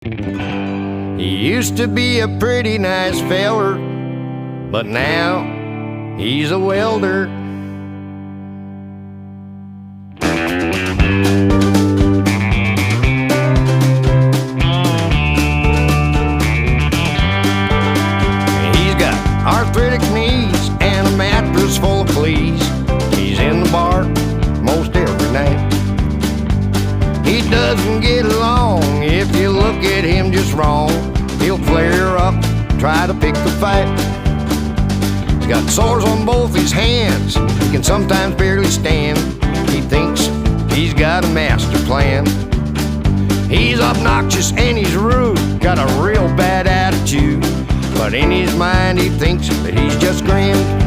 He used to be a pretty nice feller, but now he's a welder. He's got arthritic knees and a mattress full of fleas. He's in the bar most every night. He doesn't get along if you look at him just wrong. He'll flare up, try to pick a fight. He's got sores on both his hands, he can sometimes barely stand. He thinks he's got a master plan. He's obnoxious and he's rude, got a real bad attitude, but in his mind he thinks that he's just grand.